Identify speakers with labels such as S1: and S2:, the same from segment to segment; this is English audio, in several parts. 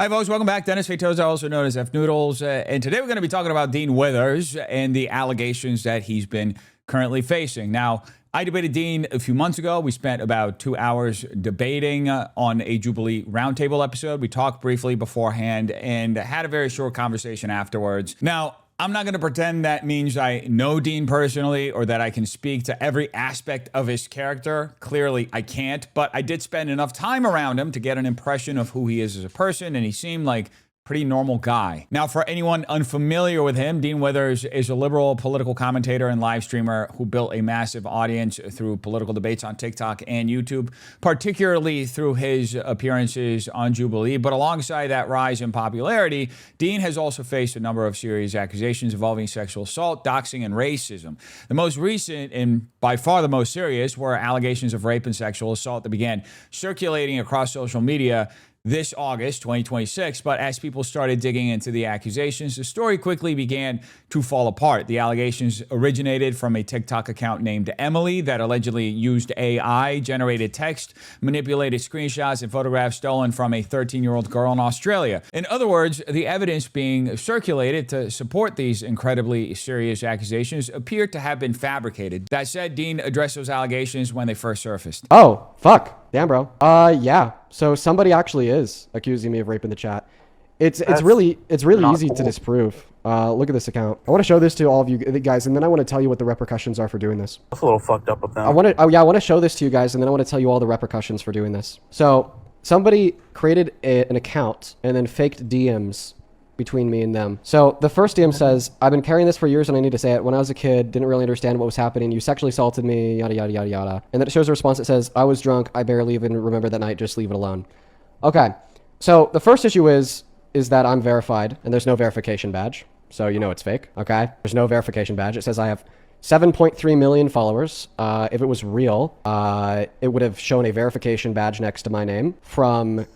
S1: Hi, folks. Welcome back. Dennis Fatoza, also known as F Noodles. And today we're going to be talking about Dean Withers and the allegations that he's been currently facing. Now, I debated Dean a few months ago. We spent about 2 hours debating on a Jubilee roundtable episode. We talked briefly beforehand and had a very short conversation afterwards. Now, I'm not going to pretend that means I know Dean personally or that I can speak to every aspect of his character. Clearly, I can't, but I did spend enough time around him to get an impression of who he is as a person, and he seemed like a pretty normal guy. Now, for anyone unfamiliar with him, Dean Withers is a liberal political commentator and live streamer who built a massive audience through political debates on TikTok and YouTube, particularly through his appearances on Jubilee. But alongside that rise in popularity, Dean has also faced a number of serious accusations involving sexual assault, doxing, and racism. The most recent, and by far the most serious, were allegations of rape and sexual assault that began circulating across social media this August 2026, but as people started digging into the accusations, the story quickly began to fall apart. The allegations originated from a TikTok account named Emily that allegedly used AI-generated text, manipulated screenshots, and photographs stolen from a 13-year-old girl in Australia. In other words, the evidence being circulated to support these incredibly serious accusations appeared to have been fabricated. That said, Dean addressed those allegations when they first surfaced.
S2: Oh, fuck. Damn, bro. Yeah. So somebody actually is accusing me of rape in the chat. It's really easy to disprove. Look at this account. I want to show this to all of you guys, and then I want to tell you what the repercussions are for doing this.
S3: That's a little fucked up of them.
S2: I want to show this to you guys, and then I want to tell you all the repercussions for doing this. So somebody created an account and then faked DMs between me and them. So the first DM says, I've been carrying this for years and I need to say it. When I was a kid, didn't really understand what was happening. You sexually assaulted me, yada, yada, yada, yada. And then it shows a response that says, I was drunk. I barely even remember that night. Just leave it alone. Okay. So the first issue is that I'm verified and there's no verification badge. So you know it's fake. Okay. There's no verification badge. It says I have 7.3 million followers. If it was real, it would have shown a verification badge next to my name from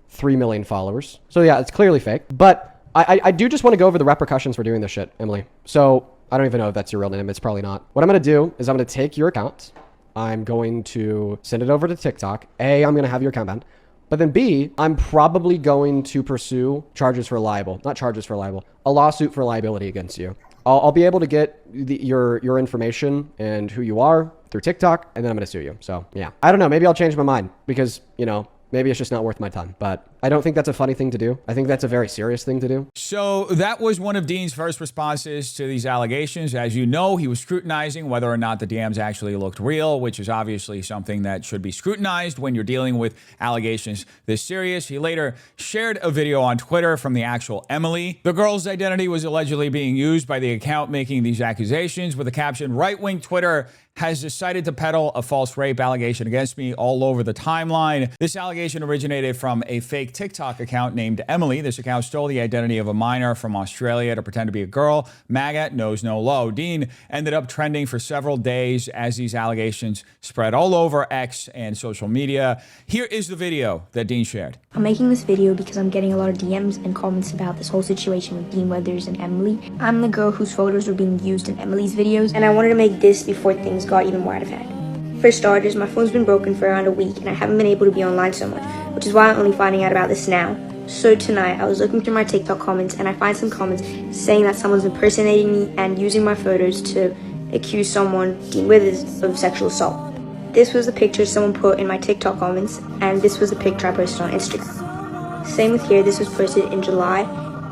S2: 3 million followers. So yeah, it's clearly fake. But I do just want to go over the repercussions for doing this shit, Emily. So I don't even know if that's your real name. It's probably not. What I'm going to do is I'm going to take your account. I'm going to send it over to TikTok. A, I'm going to have your account banned. But then B, I'm probably going to pursue charges for libel. Not charges for libel. A lawsuit for liability against you. I'll be able to get your information and who you are through TikTok, and then I'm going to sue you. So yeah. I don't know. Maybe I'll change my mind because, you know, maybe it's just not worth my time, but I don't think that's a funny thing to do. I think that's a very serious thing to do.
S1: So that was one of Dean's first responses to these allegations. As you know, he was scrutinizing whether or not the DMs actually looked real, which is obviously something that should be scrutinized when you're dealing with allegations this serious. He later shared a video on Twitter from the actual Emily. The girl's identity was allegedly being used by the account making these accusations with the caption, "Right-wing Twitter has decided to peddle a false rape allegation against me all over the timeline." This allegation originated from a fake TikTok account named Emily. This account stole the identity of a minor from Australia to pretend to be a girl. MAGA knows no low. Dean ended up trending for several days as these allegations spread all over X and social media. Here is the video that Dean shared.
S4: I'm making this video because I'm getting a lot of DMs and comments about this whole situation with Dean Withers and Emily. I'm the girl whose photos were being used in Emily's videos, and I wanted to make this before things got even more out of hand. For starters, my phone's been broken for around a week and I haven't been able to be online so much, which is why I'm only finding out about this now. So tonight, I was looking through my TikTok comments and I find some comments saying that someone's impersonating me and using my photos to accuse someone, Dean Withers, of sexual assault. This was the picture someone put in my TikTok comments, and this was the picture I posted on Instagram. Same with here, this was posted in July,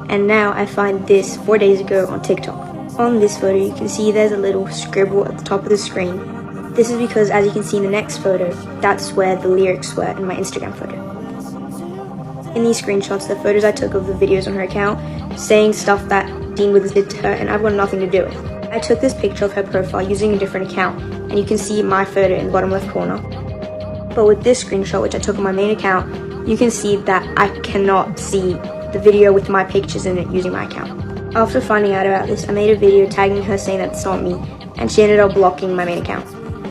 S4: and now I find this 4 days ago on TikTok. On this photo, you can see there's a little scribble at the top of the screen. This is because, as you can see in the next photo, that's where the lyrics were in my Instagram photo. In these screenshots, the photos I took of the videos on her account, saying stuff that Dean Withers did to her, and I've got nothing to do with. I took this picture of her profile using a different account, and you can see my photo in the bottom left corner. But with this screenshot, which I took on my main account, you can see that I cannot see the video with my pictures in it using my account. After finding out about this, I made a video tagging her saying that it's not me, and she ended up blocking my main account.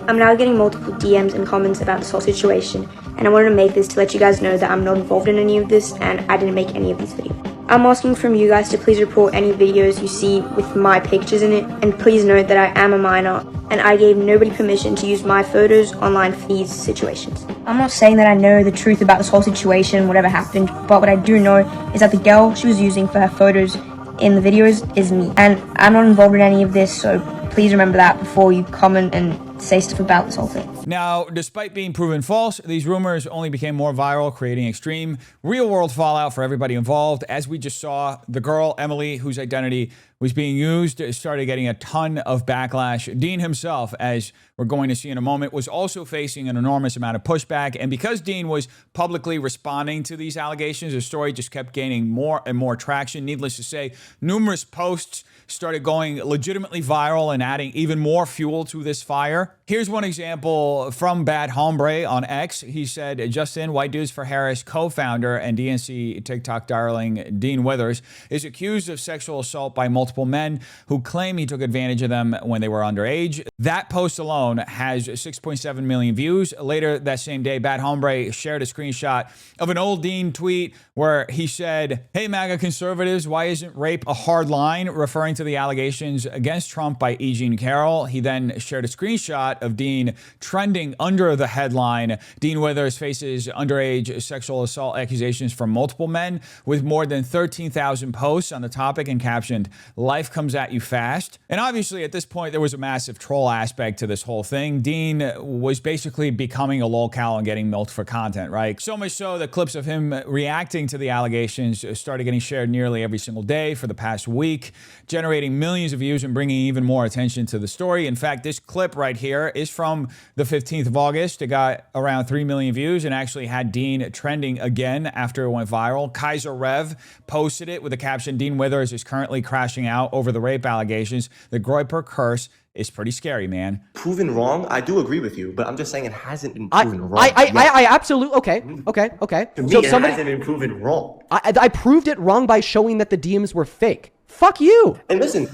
S4: I'm now getting multiple DMs and comments about this whole situation, and I wanted to make this to let you guys know that I'm not involved in any of this and I didn't make any of these videos. I'm asking from you guys to please report any videos you see with my pictures in it, and please note that I am a minor and I gave nobody permission to use my photos online for these situations. I'm not saying that I know the truth about this whole situation, whatever happened, but what I do know is that the girl she was using for her photos in the videos is me, and I'm not involved in any of this, so please remember that before you comment and say stuff about this whole thing.
S1: Now, despite being proven false, these rumors only became more viral, creating extreme real-world fallout for everybody involved. As we just saw, the girl, Emily, whose identity was being used, started getting a ton of backlash. Dean himself, as we're going to see in a moment, was also facing an enormous amount of pushback. And because Dean was publicly responding to these allegations, the story just kept gaining more and more traction. Needless to say, numerous posts started going legitimately viral and adding even more fuel to this fire. Here's one example from Bad Hombre on X. He said, Justin, White Dudes for Harris co-founder and DNC TikTok darling Dean Withers is accused of sexual assault by multiple men who claim he took advantage of them when they were underage. That post alone has 6.7 million views. Later that same day, Bad Hombre shared a screenshot of an old Dean tweet where he said, hey, MAGA conservatives, why isn't rape a hard line? Referring to the allegations against Trump by E. Jean Carroll. He then shared a screenshot of Dean trending under the headline, Dean Withers faces underage sexual assault accusations from multiple men, with more than 13,000 posts on the topic, and captioned, life comes at you fast. And obviously at this point, there was a massive troll aspect to this whole thing. Dean was basically becoming a lolcow and getting milked for content, right? So much so that clips of him reacting to the allegations started getting shared nearly every single day for the past week, generating millions of views and bringing even more attention to the story. In fact, this clip right here is from the 15th of August. It got around 3 million views and actually had Dean trending again after it went viral. Kaiser Rev posted it with the caption, Dean Withers is currently crashing out over the rape allegations. The Groyper curse is pretty scary, man.
S3: Proven wrong? I do agree with you, but I'm just saying it hasn't been proven wrong.
S2: I absolutely, okay.
S3: To me,
S2: So
S3: it hasn't been proven wrong.
S2: I proved it wrong by showing that the DMs were fake. Fuck you.
S3: And listen,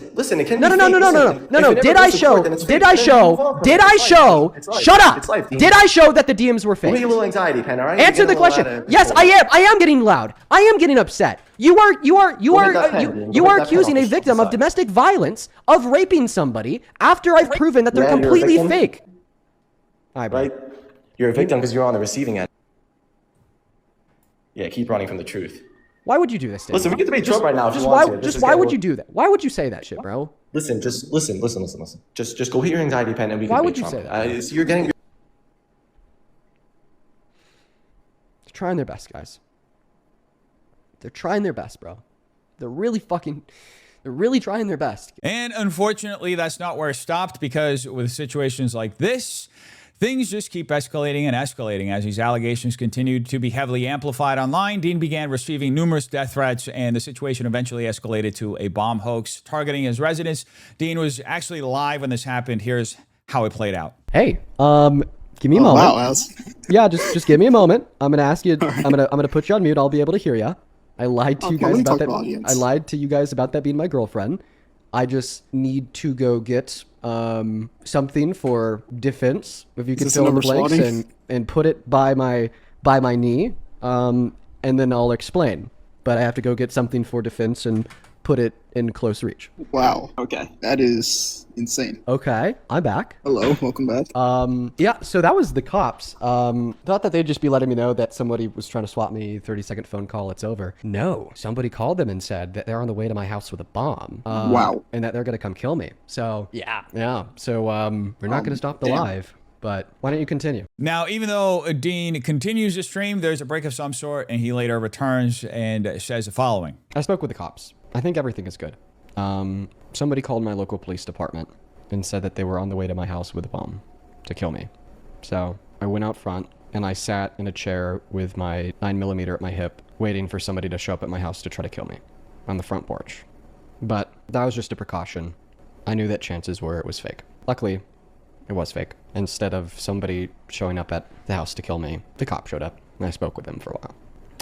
S3: it can be
S2: No. Did I show? Shut up. Did I show that the DMs were fake?
S3: Give me a little anxiety, Pen, all right?
S2: Answer the question. Yes, I am. I am getting loud. I am getting upset. You are accusing a victim of domestic violence of raping somebody after I've proven that they're completely fake. All right,
S3: right? You're a victim because you're on the receiving end. Yeah, keep running from the truth.
S2: Why would you do this, Dave?
S3: Listen, we can debate Trump right now if you
S2: want
S3: to.
S2: Why would you do that? Why would you say that shit, bro?
S3: Listen. Just go hit your anxiety pen and we can debate Trump.
S2: Why would you say that?
S3: You're getting...
S2: They're trying their best, guys. They're trying their best, bro. They're really trying their best.
S1: And unfortunately, that's not where it stopped, because with situations like this, things just keep escalating and escalating. As these allegations continued to be heavily amplified online, Dean began receiving numerous death threats, and the situation eventually escalated to a bomb hoax targeting his residence. Dean was actually live when this happened. Here's how it played out.
S2: Hey, give me a moment. Wow, yeah, just give me a moment. I'm gonna ask you. Right. I'm gonna put you on mute. I'll be able to hear you. I lied to you guys about that. I lied to you guys about that being my girlfriend. I just need to go get something for defense. If you can fill in the blanks and put it by my knee, and then I'll explain. But I have to go get something for defense and put it in close reach.
S5: Wow. Okay. That is insane.
S2: Okay. I'm back.
S5: Hello. Welcome back.
S2: Yeah, so that was the cops. Thought that they'd just be letting me know that somebody was trying to swap me. 30-second phone call, it's over. No. Somebody called them and said that they're on the way to my house with a bomb.
S5: Wow.
S2: And that they're going to come kill me. So, yeah. So, we're not going to stop the live. But why don't you continue?
S1: Now, even though Dean continues to stream, there's a break of some sort, and he later returns and says the following.
S2: I spoke with the cops. I think everything is good. Somebody called my local police department and said that they were on the way to my house with a bomb to kill me. So I went out front and I sat in a chair with my 9mm at my hip, waiting for somebody to show up at my house to try to kill me on the front porch. But that was just a precaution. I knew that chances were it was fake. Luckily, it was fake. Instead of somebody showing up at the house to kill me, the cop showed up and I spoke with them for a while.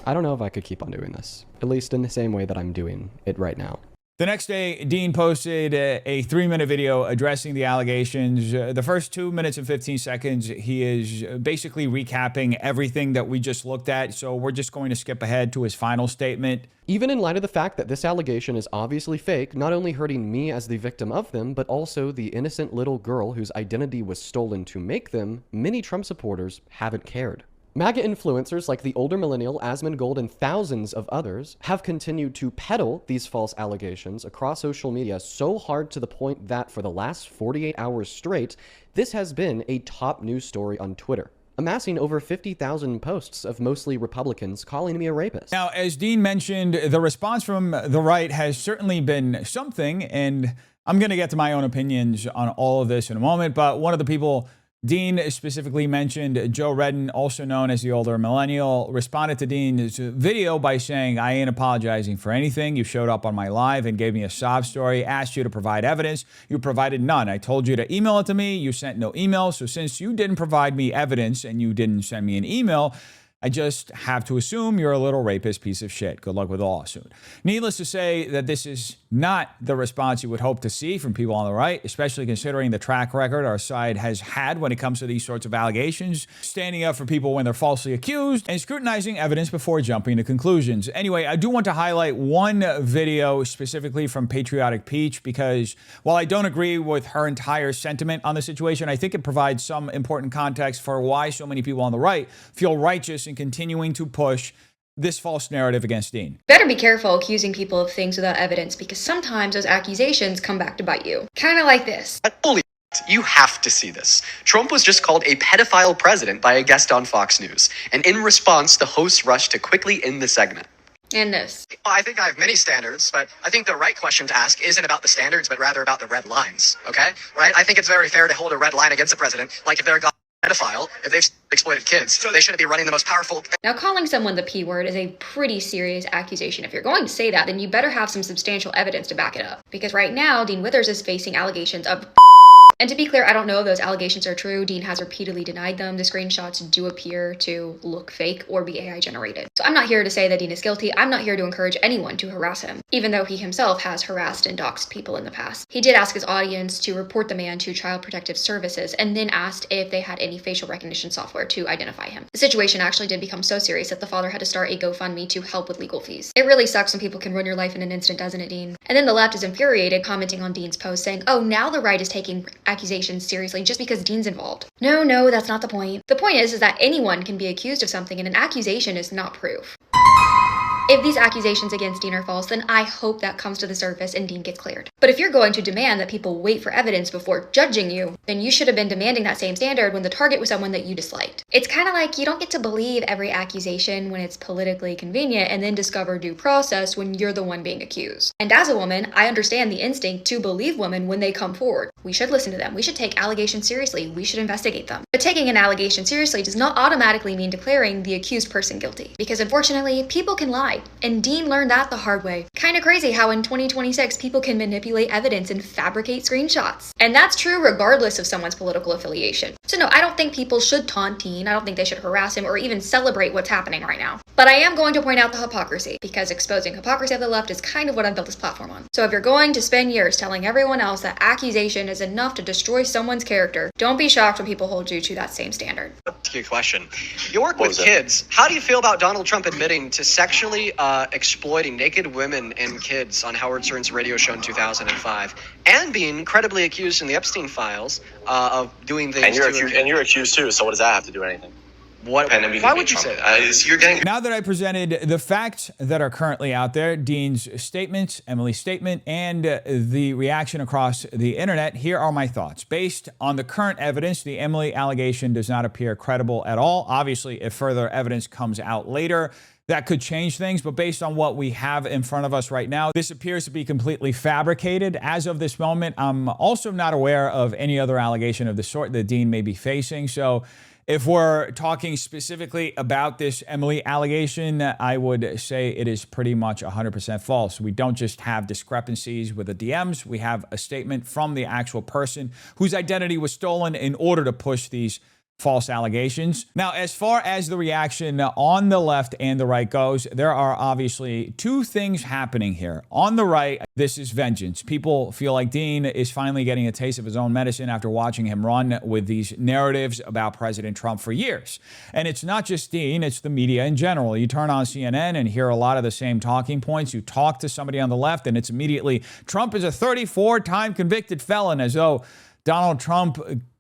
S2: I don't know if I could keep on doing this, at least in the same way that I'm doing it right now.
S1: The next day, Dean posted a 3-minute video addressing the allegations. The first 2 minutes and 15 seconds, he is basically recapping everything that we just looked at. So we're just going to skip ahead to his final statement.
S2: Even in light of the fact that this allegation is obviously fake, not only hurting me as the victim of them, but also the innocent little girl whose identity was stolen to make them, many Trump supporters haven't cared. MAGA influencers like the older millennial Asmongold and thousands of others have continued to peddle these false allegations across social media so hard to the point that for the last 48 hours straight, this has been a top news story on Twitter, amassing over 50,000 posts of mostly Republicans calling me a rapist.
S1: Now, as Dean mentioned, the response from the right has certainly been something, and I'm going to get to my own opinions on all of this in a moment, but one of the people Dean specifically mentioned, Joe Redden, also known as the older millennial, responded to Dean's video by saying, "I ain't apologizing for anything. You showed up on my live and gave me a sob story, asked you to provide evidence. You provided none. I told you to email it to me. You sent no email. So since you didn't provide me evidence and you didn't send me an email, I just have to assume you're a little rapist piece of shit. Good luck with the lawsuit." Needless to say that this is not the response you would hope to see from people on the right, especially considering the track record our side has had when it comes to these sorts of allegations, standing up for people when they're falsely accused, and scrutinizing evidence before jumping to conclusions. Anyway, I do want to highlight one video specifically from Patriotic Peach because while I don't agree with her entire sentiment on the situation, I think it provides some important context for why so many people on the right feel righteous in continuing to push this false narrative against Dean.
S6: Better be careful accusing people of things without evidence because sometimes those accusations come back to bite you. Kind of like this.
S7: Holy you have to see this. Trump was just called a pedophile president by a guest on Fox News, and in response, the hosts rushed to quickly end the segment.
S6: And this.
S7: I think I have many standards, but I think the right question to ask isn't about the standards, but rather about the red lines, okay? Right? I think it's very fair to hold a red line against the president, like if they're a pedophile, if they've exploited kids, so they shouldn't be running the most powerful.
S6: Now, calling someone the P word is a pretty serious accusation. If you're going to say that, then you better have some substantial evidence to back it up. Because right now, Dean Withers is facing allegations of and to be clear, I don't know if those allegations are true. Dean has repeatedly denied them. The screenshots do appear to look fake or be AI generated. So I'm not here to say that Dean is guilty. I'm not here to encourage anyone to harass him, even though he himself has harassed and doxed people in the past. He did ask his audience to report the man to Child Protective Services and then asked if they had any facial recognition software to identify him. The situation actually did become so serious that the father had to start a GoFundMe to help with legal fees. It really sucks when people can ruin your life in an instant, doesn't it, Dean? And then the left is infuriated, commenting on Dean's post saying, "Oh, now the right is taking accusations seriously just because Dean's involved." No, that's not the point. The point is that anyone can be accused of something and an accusation is not proof. If these accusations against Dean are false, then I hope that comes to the surface and Dean gets cleared. But if you're going to demand that people wait for evidence before judging you, then you should have been demanding that same standard when the target was someone that you disliked. It's kind of like you don't get to believe every accusation when it's politically convenient and then discover due process when you're the one being accused. And as a woman, I understand the instinct to believe women when they come forward. We should listen to them. We should take allegations seriously. We should investigate them. But taking an allegation seriously does not automatically mean declaring the accused person guilty. Because unfortunately, people can lie. And Dean learned that the hard way. Kinda crazy how in 2026 people can manipulate evidence and fabricate screenshots. And that's true regardless of someone's political affiliation. So no, I don't think people should taunt Dean. I don't think they should harass him or even celebrate what's happening right now. But I am going to point out the hypocrisy, because exposing hypocrisy of the left is kind of what I've built this platform on. So if you're going to spend years telling everyone else that accusation is enough to destroy someone's character, don't be shocked when people hold you to that same standard.
S7: Ask you a question. You work with kids. How do you feel about Donald Trump admitting to sexually exploiting naked women and kids on Howard Stern's radio show in 2005, and being credibly accused in the Epstein files of doing things?
S3: And you're accused too. So what does that have to do with anything?
S7: Why would you say that?
S3: You're getting.
S1: Now that I presented the facts that are currently out there, Dean's statements, Emily's statement, and the reaction across the internet, here are my thoughts. Based on the current evidence, the Emily allegation does not appear credible at all. Obviously, if further evidence comes out later, that could change things, but based on what we have in front of us right now, this appears to be completely fabricated. As of this moment, I'm also not aware of any other allegation of the sort that Dean may be facing. So if we're talking specifically about this Emily allegation, I would say it is pretty much 100% false. We don't just have discrepancies with the DMs. We have a statement from the actual person whose identity was stolen in order to push these false allegations. Now, as far as the reaction on the left and the right goes, there are obviously two things happening here. On the right, this is vengeance. People feel like Dean is finally getting a taste of his own medicine after watching him run with these narratives about President Trump for years. And it's not just Dean, it's the media in general. You turn on CNN and hear a lot of the same talking points. You talk to somebody on the left and it's immediately, Trump is a 34-time convicted felon, as though Donald Trump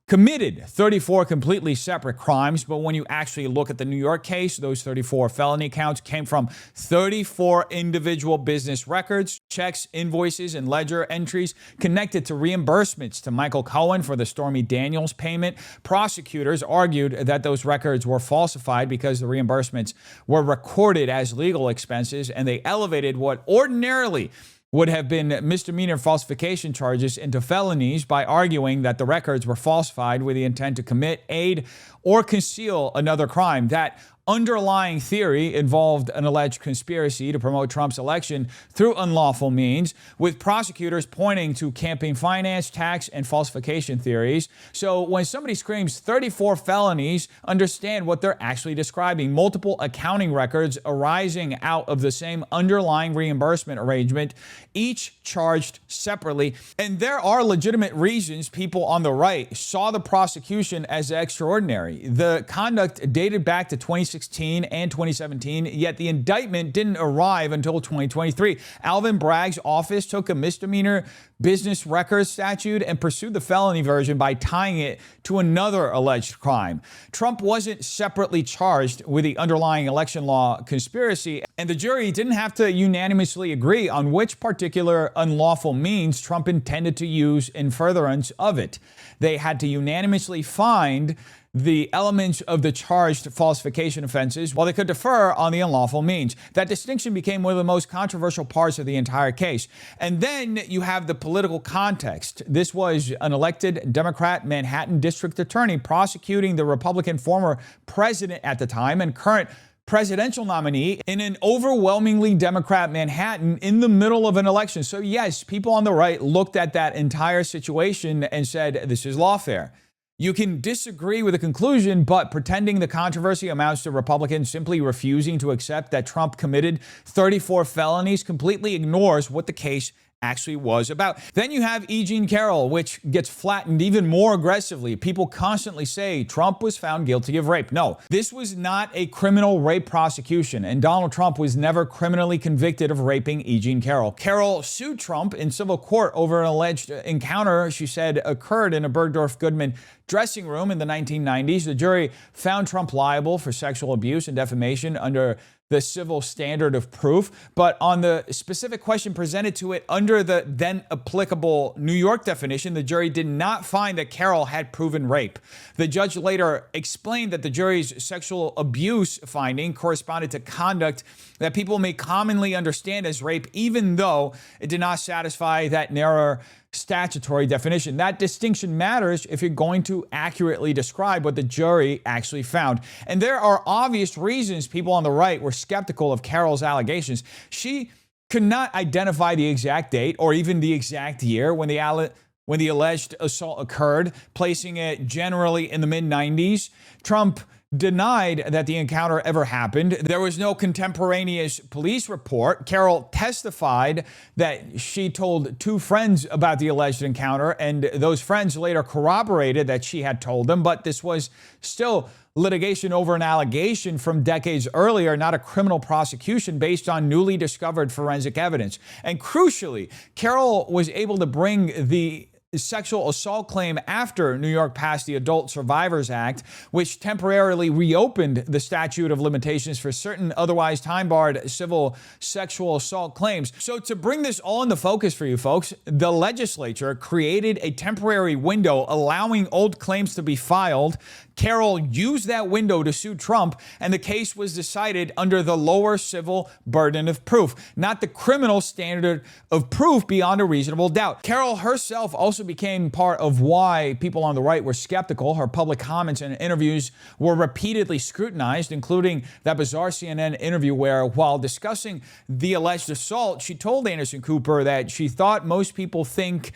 S1: committed 34 completely separate crimes. But when you actually look at the New York case, those 34 felony counts came from 34 individual business records, checks, invoices, and ledger entries connected to reimbursements to Michael Cohen for the Stormy Daniels payment. Prosecutors argued that those records were falsified because the reimbursements were recorded as legal expenses, and they elevated what ordinarily would have been misdemeanor falsification charges into felonies by arguing that the records were falsified with the intent to commit, aid, or conceal another crime. That underlying theory involved an alleged conspiracy to promote Trump's election through unlawful means, with prosecutors pointing to campaign finance, tax, and falsification theories. So when somebody screams 34 felonies, understand what they're actually describing: multiple accounting records arising out of the same underlying reimbursement arrangement, each charged separately. And there are legitimate reasons people on the right saw the prosecution as extraordinary. The conduct dated back to 2016 and 2017, yet the indictment didn't arrive until 2023. Alvin Bragg's office took a misdemeanor business records statute and pursued the felony version by tying it to another alleged crime. Trump wasn't separately charged with the underlying election law conspiracy, and the jury didn't have to unanimously agree on which particular unlawful means Trump intended to use in furtherance of it. They had to unanimously find the elements of the charged falsification offenses, while they could defer on the unlawful means. That distinction became one of the most controversial parts of the entire case. And then you have the political context. This was an elected Democrat Manhattan district attorney prosecuting the Republican former president at the time and current presidential nominee in an overwhelmingly Democrat Manhattan in the middle of an election. So yes, people on the right looked at that entire situation and said, this is lawfare. You can disagree with the conclusion, but pretending the controversy amounts to Republicans simply refusing to accept that Trump committed 34 felonies completely ignores what the case actually was about. Then you have E. Jean Carroll, which gets flattened even more aggressively. People constantly say Trump was found guilty of rape. No, this was not a criminal rape prosecution, and Donald Trump was never criminally convicted of raping E. Jean Carroll. Carroll sued Trump in civil court over an alleged encounter she said occurred in a Bergdorf Goodman dressing room in the 1990s. The jury found Trump liable for sexual abuse and defamation under the civil standard of proof, but on the specific question presented to it under the then applicable New York definition, the jury did not find that Carroll had proven rape. The judge later explained that the jury's sexual abuse finding corresponded to conduct that people may commonly understand as rape, even though it did not satisfy that narrower statutory definition. That distinction matters if you're going to accurately describe what the jury actually found. And there are obvious reasons people on the right were skeptical of Carroll's allegations. She could not identify the exact date or even the exact year when the alleged assault occurred, placing it generally in the mid-90s. Trump denied that the encounter ever happened. There was no contemporaneous police report. Carroll testified that she told two friends about the alleged encounter, and those friends later corroborated that she had told them, but this was still litigation over an allegation from decades earlier, not a criminal prosecution based on newly discovered forensic evidence. And crucially, Carroll was able to bring the sexual assault claim after New York passed the Adult Survivors Act, which temporarily reopened the statute of limitations for certain otherwise time-barred civil sexual assault claims. So to bring this all into focus for you folks, the legislature created a temporary window allowing old claims to be filed. Carroll used that window to sue Trump, and the case was decided under the lower civil burden of proof, not the criminal standard of proof beyond a reasonable doubt. Carroll herself also became part of why people on the right were skeptical. Her public comments and interviews were repeatedly scrutinized, including that bizarre CNN interview where, while discussing the alleged assault, she told Anderson Cooper that she thought most people think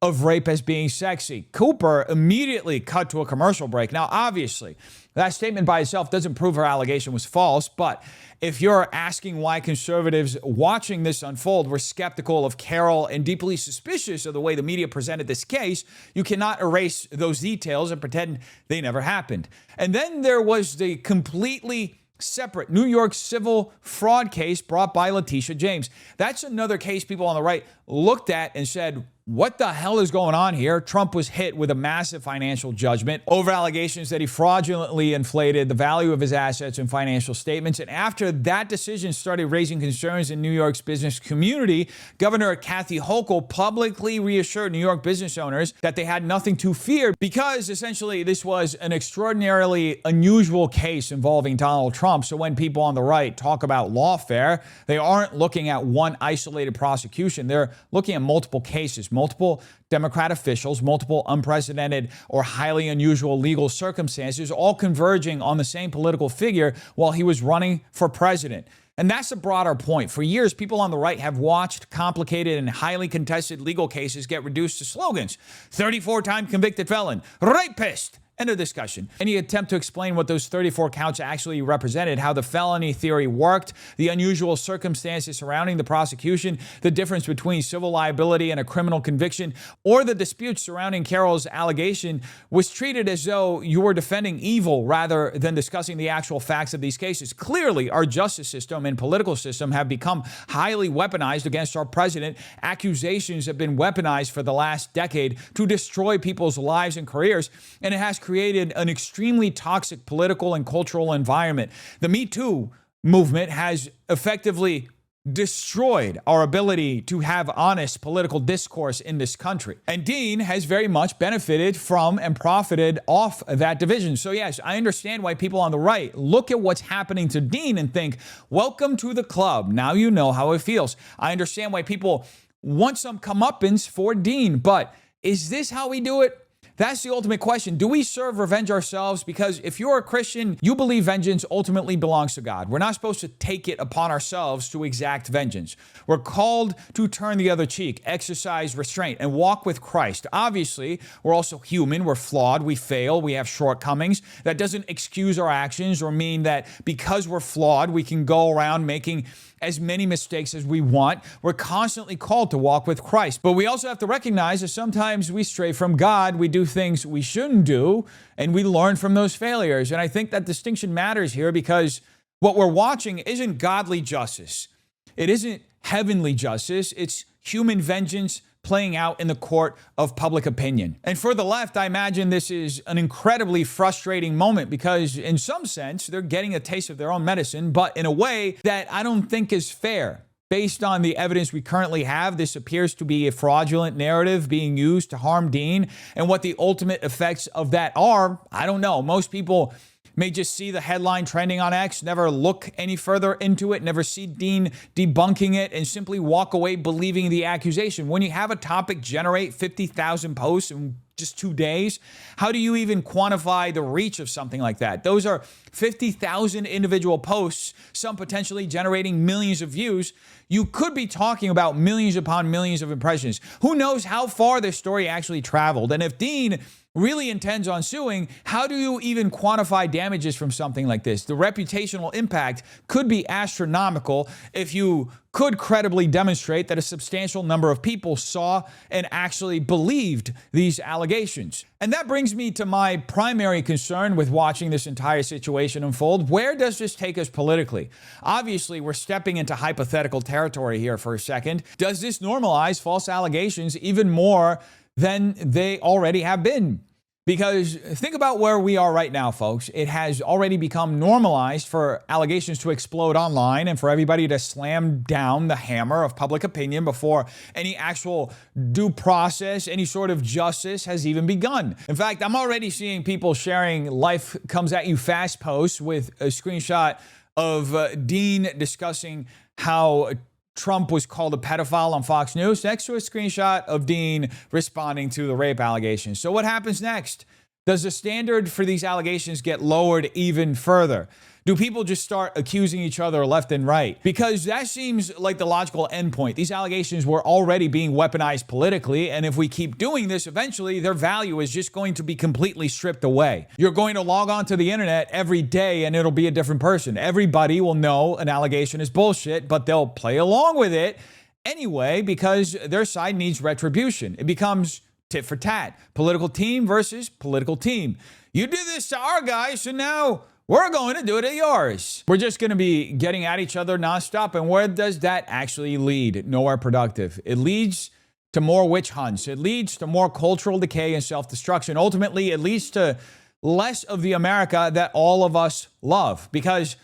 S1: of rape as being sexy. Cooper immediately cut to a commercial break. Now, obviously, that statement by itself doesn't prove her allegation was false, but if you're asking why conservatives watching this unfold were skeptical of Carol and deeply suspicious of the way the media presented this case, you cannot erase those details and pretend they never happened. And then there was the completely separate New York civil fraud case brought by Letitia James. That's another case people on the right looked at and said, what the hell is going on here? Trump was hit with a massive financial judgment over allegations that he fraudulently inflated the value of his assets and financial statements. And after that decision started raising concerns in New York's business community, Governor Kathy Hochul publicly reassured New York business owners that they had nothing to fear because essentially this was an extraordinarily unusual case involving Donald Trump. So when people on the right talk about lawfare, they aren't looking at one isolated prosecution. They're looking at multiple cases, multiple Democrat officials, multiple unprecedented or highly unusual legal circumstances, all converging on the same political figure while he was running for president. And that's a broader point. For years, people on the right have watched complicated and highly contested legal cases get reduced to slogans. 34-time convicted felon, rapist. End of discussion. Any attempt to explain what those 34 counts actually represented, how the felony theory worked, the unusual circumstances surrounding the prosecution, the difference between civil liability and a criminal conviction, or the disputes surrounding Carol's allegation was treated as though you were defending evil rather than discussing the actual facts of these cases. Clearly, our justice system and political system have become highly weaponized against our president. Accusations have been weaponized for the last decade to destroy people's lives and careers, and it has created an extremely toxic political and cultural environment. The Me Too movement has effectively destroyed our ability to have honest political discourse in this country. And Dean has very much benefited from and profited off that division. So yes, I understand why people on the right look at what's happening to Dean and think, welcome to the club. Now you know how it feels. I understand why people want some comeuppance for Dean, but is this how we do it? That's the ultimate question. Do we serve revenge ourselves? Because if you're a Christian, you believe vengeance ultimately belongs to God. We're not supposed to take it upon ourselves to exact vengeance. We're called to turn the other cheek, exercise restraint, and walk with Christ. Obviously, we're also human. We're flawed. We fail. We have shortcomings. That doesn't excuse our actions or mean that because we're flawed, we can go around making as many mistakes as we want. We're constantly called to walk with Christ. But we also have to recognize that sometimes we stray from God, we do things we shouldn't do, and we learn from those failures. And I think that distinction matters here because what we're watching isn't godly justice. It isn't heavenly justice. It's human vengeance playing out in the court of public opinion. And for the left, I imagine this is an incredibly frustrating moment because in some sense, they're getting a taste of their own medicine, but in a way that I don't think is fair. Based on the evidence we currently have, this appears to be a fraudulent narrative being used to harm Dean. And what the ultimate effects of that are, I don't know. Most people may just see the headline trending on X, never look any further into it, never see Dean debunking it, and simply walk away believing the accusation. When you have a topic generate 50,000 posts in just 2 days, how do you even quantify the reach of something like that? Those are 50,000 individual posts, some potentially generating millions of views. You could be talking about millions upon millions of impressions. Who knows how far this story actually traveled? And if Dean really intends on suing, how do you even quantify damages from something like this? The reputational impact could be astronomical if you could credibly demonstrate that a substantial number of people saw and actually believed these allegations. And that brings me to my primary concern with watching this entire situation unfold. Where does this take us politically? Obviously, we're stepping into hypothetical territory here for a second. Does this normalize false allegations even more than they already have been? Because think about where we are right now, folks. It has already become normalized for allegations to explode online and for everybody to slam down the hammer of public opinion before any actual due process, any sort of justice has even begun. In fact, I'm already seeing people sharing life comes at you fast posts with a screenshot of Dean discussing how Trump was called a pedophile on Fox News next to a screenshot of Dean responding to the rape allegations. So what happens next? Does the standard for these allegations get lowered even further? Do people just start accusing each other left and right? Because that seems like the logical endpoint. These allegations were already being weaponized politically, and if we keep doing this, eventually their value is just going to be completely stripped away. You're going to log on to the internet every day and it'll be a different person. Everybody will know an allegation is bullshit, but they'll play along with it anyway because their side needs retribution. It becomes tit for tat. Political team versus political team. You do this to our guy, so now we're going to do it to yours. We're just going to be getting at each other nonstop. And where does that actually lead? Nowhere productive. It leads to more witch hunts. It leads to more cultural decay and self-destruction. Ultimately, it leads to less of the America that all of us love. Because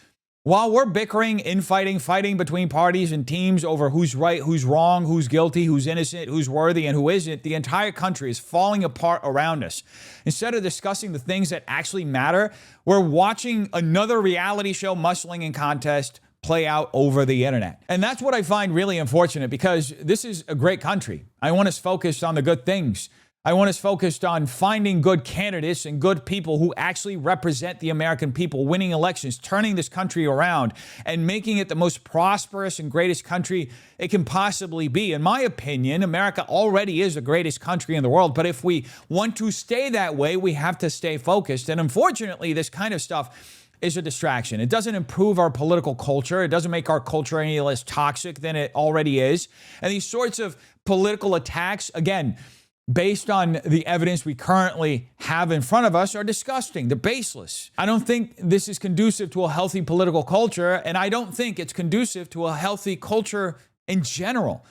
S1: while we're bickering, infighting, fighting between parties and teams over who's right, who's wrong, who's guilty, who's innocent, who's worthy, and who isn't, the entire country is falling apart around us. Instead of discussing the things that actually matter, we're watching another reality show, muscling and contest, play out over the internet. And that's what I find really unfortunate because this is a great country. I want us focused on the good things. I want us focused on finding good candidates and good people who actually represent the American people, winning elections, turning this country around, and making it the most prosperous and greatest country it can possibly be. In my opinion, America already is the greatest country in the world, but if we want to stay that way, we have to stay focused. And unfortunately, this kind of stuff is a distraction. It doesn't improve our political culture. It doesn't make our culture any less toxic than it already is. And these sorts of political attacks, again, based on the evidence we currently have in front of us, are disgusting. They're baseless. I don't think this is conducive to a healthy political culture, and I don't think it's conducive to a healthy culture in general.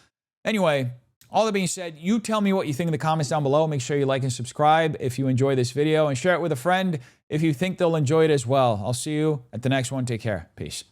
S1: Anyway, all that being said, you tell me what you think in the comments down below. Make sure you like and subscribe if you enjoy this video, and share it with a friend if you think they'll enjoy it as well. I'll see you at the next one. Take care. Peace.